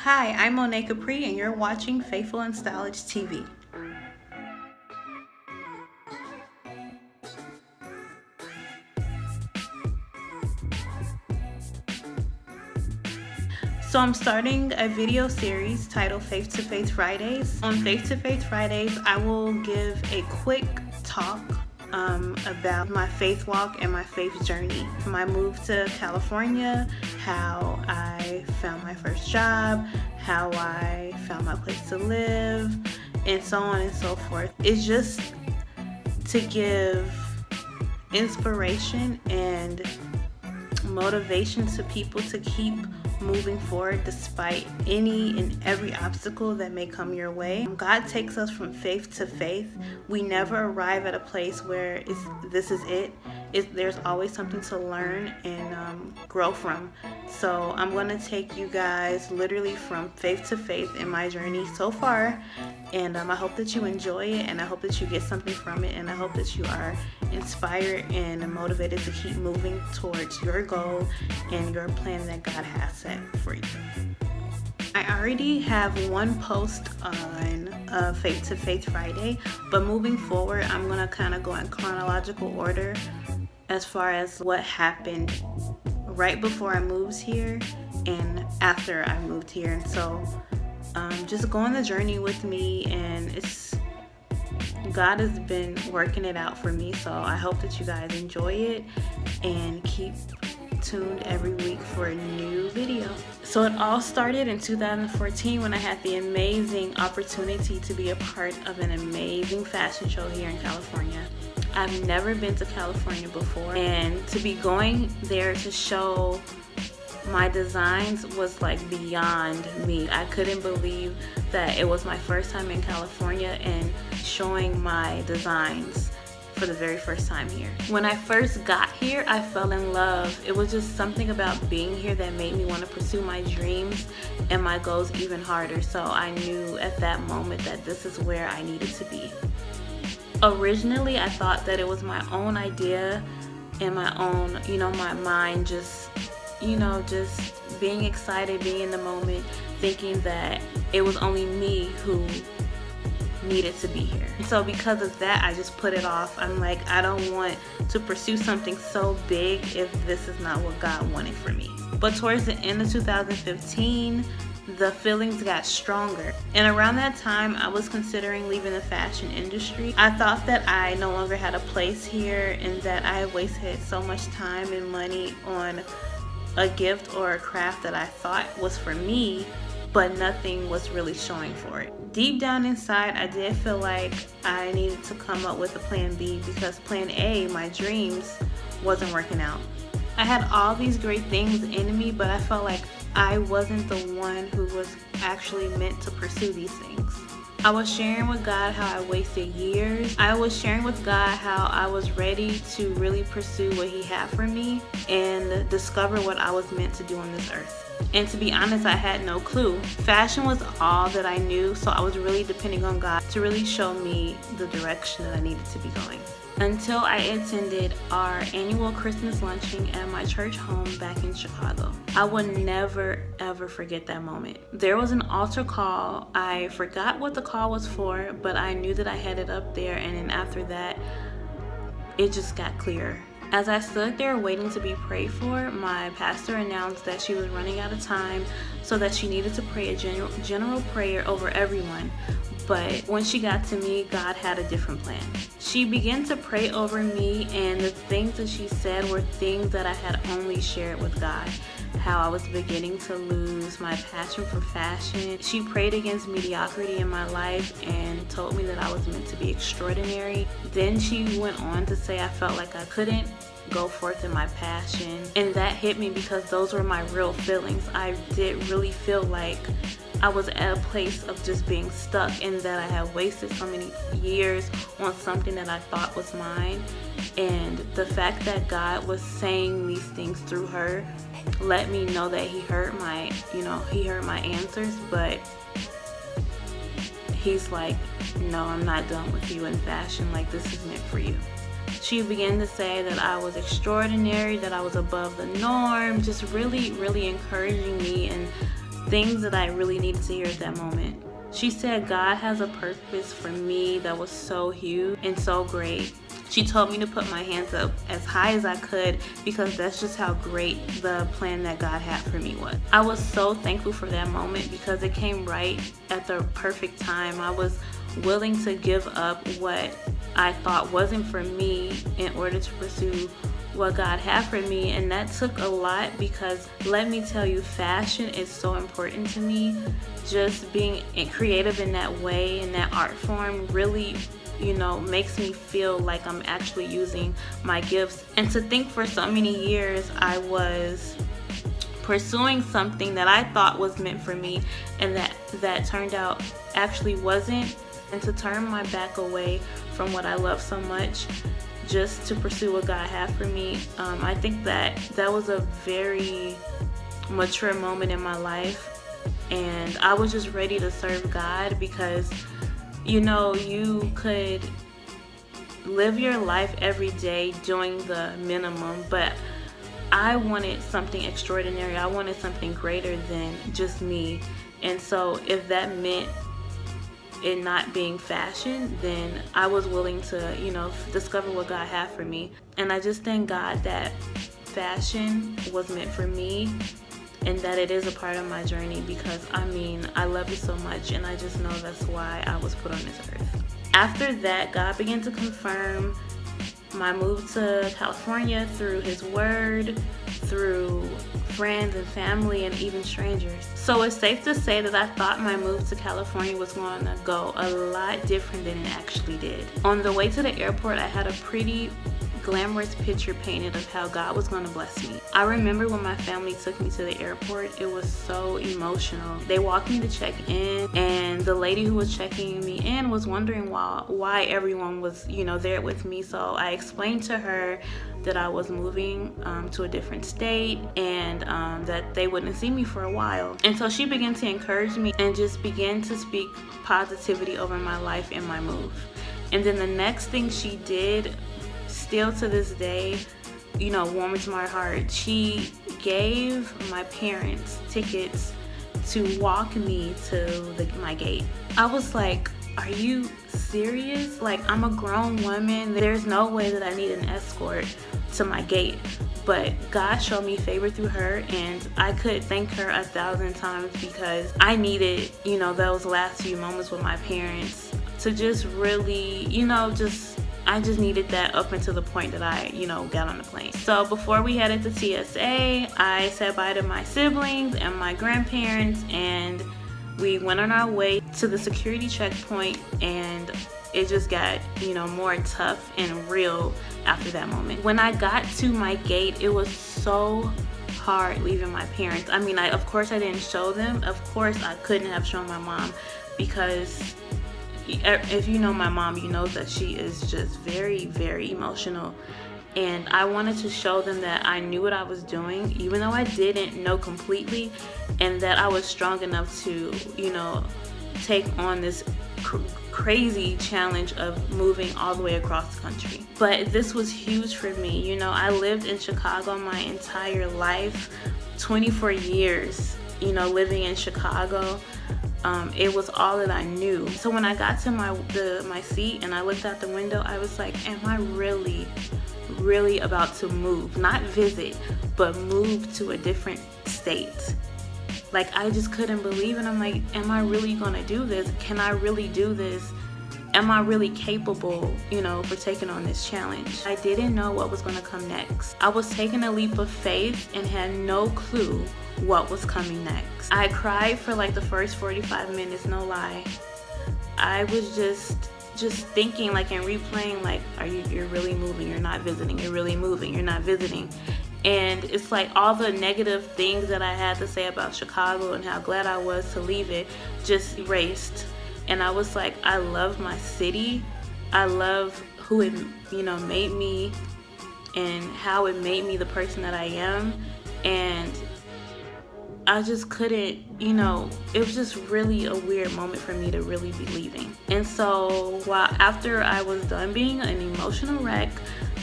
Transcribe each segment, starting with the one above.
Hi, I'm Monet Capri and you're watching Faithful and Stylish TV. So I'm starting a video series titled Faith to Faith Fridays. On Faith to Faith Fridays, I will give a quick talk about my faith walk and my faith journey. My move to California, how I found my first job, how I found my place to live, and so on and so forth. It's just to give inspiration and motivation to people to keep moving forward despite any and every obstacle that may come your way. God takes us from faith to faith. We never arrive at a place where this is it. There's always something to learn and grow from. So I'm going to take you guys literally from faith to faith in my journey so far, and I hope that you enjoy it, and I hope that you get something from it, and I hope that you are inspired and motivated to keep moving towards your goal and your plan that God has set for you. I already have one post on Faith to Faith Friday, but moving forward, I'm going to kind of go in chronological order as far as what happened right before I moved here and after I moved here. And so just go on the journey with me, and God has been working it out for me, so I hope that you guys enjoy it and keep tuned every week for a new video. So it all started in 2014 when I had the amazing opportunity to be a part of an amazing fashion show here in California. I've never been to California before, and to be going there to show my designs was like beyond me. I couldn't believe that it was my first time in California and showing my designs for the very first time here. When I first got here, I fell in love. It was just something about being here that made me want to pursue my dreams and my goals even harder. So I knew at that moment that this is where I needed to be. Originally, I thought that it was my own idea and my own, my mind just being excited, being in the moment, thinking that it was only me who needed to be here. So because of that, I just put it off. I'm like, I don't want to pursue something so big if this is not what God wanted for me. But towards the end of 2015, the feelings got stronger. And around that time, I was considering leaving the fashion industry. I thought that I no longer had a place here and that I had wasted so much time and money on a gift or a craft that I thought was for me, but nothing was really showing for it. Deep down inside, I did feel like I needed to come up with a plan B, because plan A, my dreams, wasn't working out. I had all these great things in me, but I felt like I wasn't the one who was actually meant to pursue these things. I was sharing with God how I wasted years. I was sharing with God how I was ready to really pursue what He had for me and discover what I was meant to do on this earth. And to be honest, I had no clue. Fashion was all that I knew, so I was really depending on God to really show me the direction that I needed to be going. Until I attended our annual Christmas luncheon at my church home back in Chicago. I will never ever forget that moment. There was an altar call. I forgot what the call was for, but I knew that I had it up there, and then after that, it just got clearer. As I stood there waiting to be prayed for, my pastor announced that she was running out of time, so that she needed to pray a general prayer over everyone. But when she got to me, God had a different plan. She began to pray over me, and the things that she said were things that I had only shared with God. How I was beginning to lose my passion for fashion. She prayed against mediocrity in my life and told me that I was meant to be extraordinary. Then she went on to say I felt like I couldn't go forth in my passion, and that hit me because those were my real feelings. I did really feel like I was at a place of just being stuck, and that I had wasted so many years on something that I thought was mine. And the fact that God was saying these things through her let me know that He heard my answers, but He's like, no, I'm not done with you in fashion. Like, this is meant for you. She began to say that I was extraordinary, that I was above the norm, just really, really encouraging me and things that I really needed to hear at that moment. She said God has a purpose for me that was so huge and so great. She told me to put my hands up as high as I could because that's just how great the plan that God had for me was. I was so thankful for that moment because it came right at the perfect time. I was willing to give up what I thought wasn't for me in order to pursue what God had for me, and that took a lot because let me tell you, fashion is so important to me. Just being creative in that way, in that art form, really makes me feel like I'm actually using my gifts. And to think for so many years I was pursuing something that I thought was meant for me and that turned out actually wasn't, and to turn my back away from what I love so much just to pursue what God had for me, I think that was a very mature moment in my life, and I was just ready to serve God because you could live your life every day doing the minimum, but I wanted something extraordinary. I wanted something greater than just me. And so if that meant it not being fashion, then I was willing to, discover what God had for me. And I just thank God that fashion was meant for me and that it is a part of my journey because, I love it so much, and I just know that's why I was put on this earth. After that, God began to confirm my move to California through His Word, through friends and family, and even strangers. So it's safe to say that I thought my move to California was going to go a lot different than it actually did. On the way to the airport, I had a pretty glamorous picture painted of how God was going to bless me. I remember when my family took me to the airport, it was so emotional. They walked me to check in, and the lady who was checking me in was wondering why everyone was, there with me. So I explained to her that I was moving to a different state and that they wouldn't see me for a while. And so she began to encourage me and just began to speak positivity over my life and my move. And then the next thing she did, still to this day, warms my heart. She gave my parents tickets to walk me to my gate. I was like, are you serious? Like, I'm a grown woman. There's no way that I need an escort to my gate. But God showed me favor through her, and I could thank her 1,000 times because I needed, those last few moments with my parents to just really, I just needed that up until the point that I, got on the plane. So before we headed to TSA, I said bye to my siblings and my grandparents, and we went on our way to the security checkpoint, and it just got, more tough and real after that moment. When I got to my gate, it was so hard leaving my parents. Of course I didn't show them. Of course I couldn't have shown my mom because if you know my mom, you know that she is just very, very emotional. And I wanted to show them that I knew what I was doing, even though I didn't know completely, and that I was strong enough to, take on this crazy challenge of moving all the way across the country. But this was huge for me. I lived in Chicago my entire life, 24 years, living in Chicago. It was all that I knew. So when I got to my seat and I looked out the window, I was like, am I really about to move? Not visit, but move to a different state. Like, I just couldn't believe it. I'm like, am I really gonna do this? Can I really do this? Am I really capable, for taking on this challenge? I didn't know what was gonna come next. I was taking a leap of faith and had no clue what was coming next. I cried for like the first 45 minutes, no lie. I was just thinking, like, and replaying, like, you're really moving, you're not visiting, you're really moving, you're not visiting. And it's like all the negative things that I had to say about Chicago and how glad I was to leave it just erased. And I was like, I love my city. I love who it, made me and how it made me the person that I am. And I just couldn't, it was just really a weird moment for me to really be leaving. And so after I was done being an emotional wreck,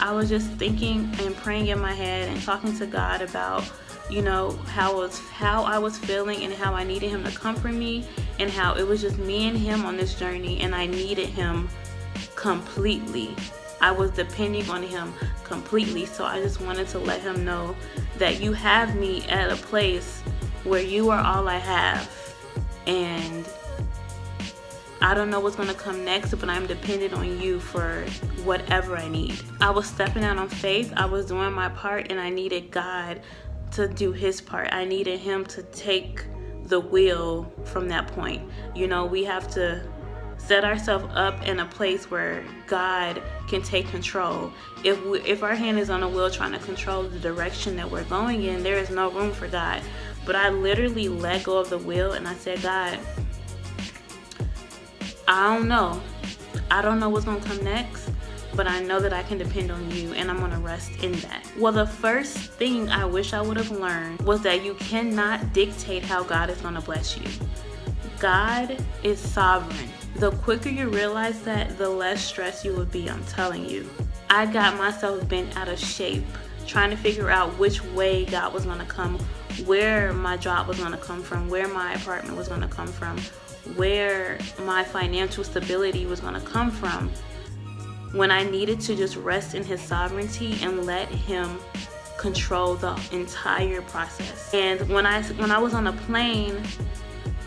I was just thinking and praying in my head and talking to God about, you know, how I was feeling and how I needed him to comfort me, and how it was just me and him on this journey, and I needed him completely. I was depending on him completely. So I just wanted to let him know that you have me at a place where you are all I have, and I don't know what's going to come next, but I'm dependent on you for whatever I need. I was stepping out on faith. I was doing my part, and I needed God to do his part. I needed him to take the wheel from that point. You know, we have to set ourselves up in a place where God can take control. If our hand is on the wheel trying to control the direction that we're going in, there is no room for God. But I literally let go of the wheel, and I said, God, I don't know what's gonna come next, but I know that I can depend on you, and I'm gonna rest in that. Well, the first thing I wish I would have learned was that you cannot dictate how God is gonna bless you. God is sovereign. The quicker you realize that, the less stress you will be, I'm telling you. I got myself bent out of shape trying to figure out which way God was gonna come, where my job was gonna come from, where my apartment was gonna come from, where my financial stability was going to come from, when I needed to just rest in his sovereignty and let him control the entire process. And when I was on a plane,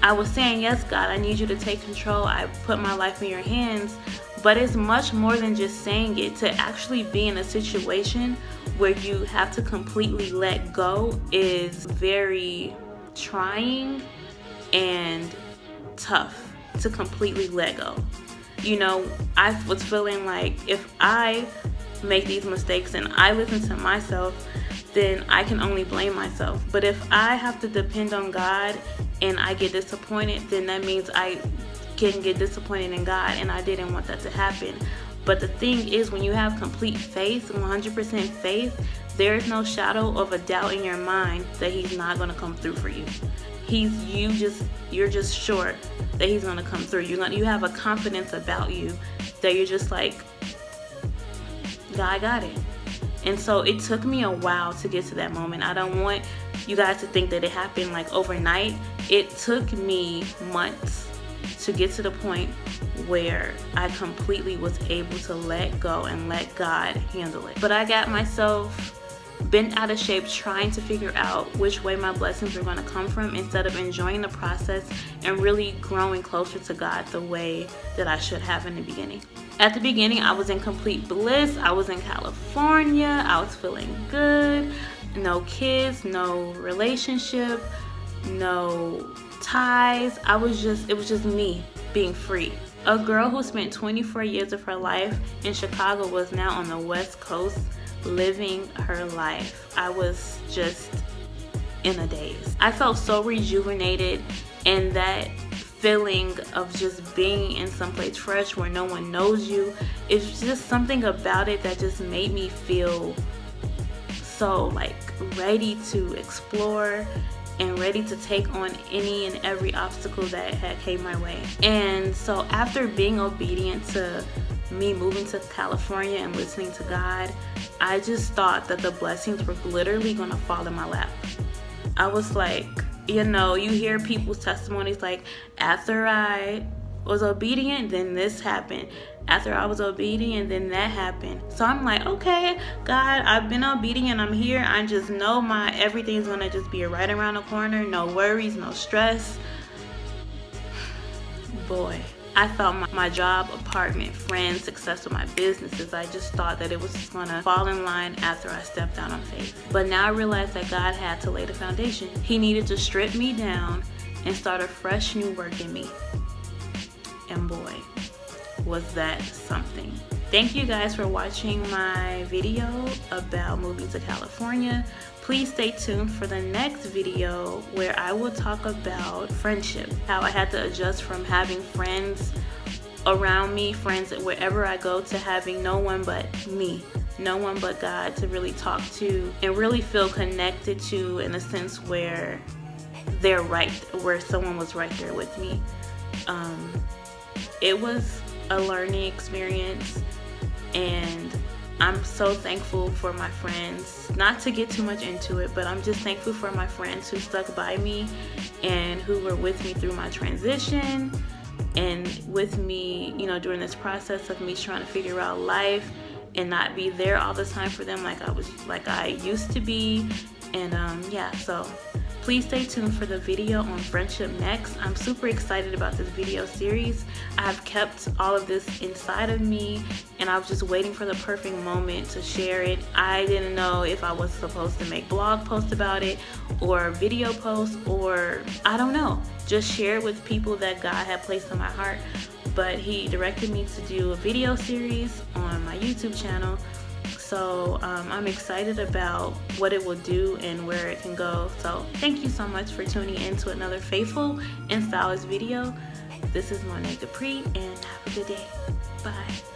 I was saying, yes, God, I need you to take control. I put my life in your hands. But it's much more than just saying it. To actually be in a situation where you have to completely let go is very trying and tough to completely let go. You know, I was feeling like if I make these mistakes and I listen to myself, then I can only blame myself. But if I have to depend on God and I get disappointed, then that means I can get disappointed in God, and I didn't want that to happen. But the thing is, when you have complete faith, 100% faith, there is no shadow of a doubt in your mind that he's not going to come through for you. You're just sure that he's gonna come through. You have a confidence about you that you're just like, God got it. And so it took me a while to get to that moment. I don't want you guys to think that it happened like overnight. It took me months to get to the point where I completely was able to let go and let God handle it. But I got myself bent out of shape trying to figure out which way my blessings were going to come from, instead of enjoying the process and really growing closer to God the way that I should have in the beginning. At the beginning, I was in complete bliss. I was in California. I was feeling good. No kids, no relationship, no ties. It was just me being free. A girl who spent 24 years of her life in Chicago was now on the West Coast living her life. I was just in a daze. I felt so rejuvenated, and that feeling of just being in someplace fresh where no one knows you, it's just something about it that just made me feel so like ready to explore and ready to take on any and every obstacle that had came my way. And so after being obedient to me moving to California and listening to God, I just thought that the blessings were literally gonna fall in my lap. I was like, you know, you hear people's testimonies like, after I was obedient, then this happened. After I was obedient, then that happened. So I'm like, okay, God, I've been obedient, I'm here. I just know everything's gonna just be right around the corner. No worries, no stress. Boy, I thought my job, apartment, friends, success with my businesses, I just thought that it was just gonna fall in line after I stepped out on faith. But now I realized that God had to lay the foundation. He needed to strip me down and start a fresh new work in me. And boy, was that something. Thank you guys for watching my video about moving to California. Please stay tuned for the next video where I will talk about friendship, how I had to adjust from having friends around me, friends wherever I go, to having no one but me, no one but God to really talk to and really feel connected to, in a sense where someone was right there with me. It was a learning experience, and I'm so thankful for my friends. Not to get too much into it, but I'm just thankful for my friends who stuck by me and who were with me through my transition and with me, you know, during this process of me trying to figure out life and not be there all the time for them like I used to be. And yeah, so please stay tuned for the video on friendship next. I'm super excited about this video series. I've kept all of this inside of me and I was just waiting for the perfect moment to share it. I didn't know if I was supposed to make blog posts about it or video posts, or I don't know, just share it with people that God had placed in my heart. But he directed me to do a video series on my YouTube channel. So I'm excited about what it will do and where it can go. So thank you so much for tuning in to another faithful and stylish video. This is Monet Capri, and have a good day. Bye.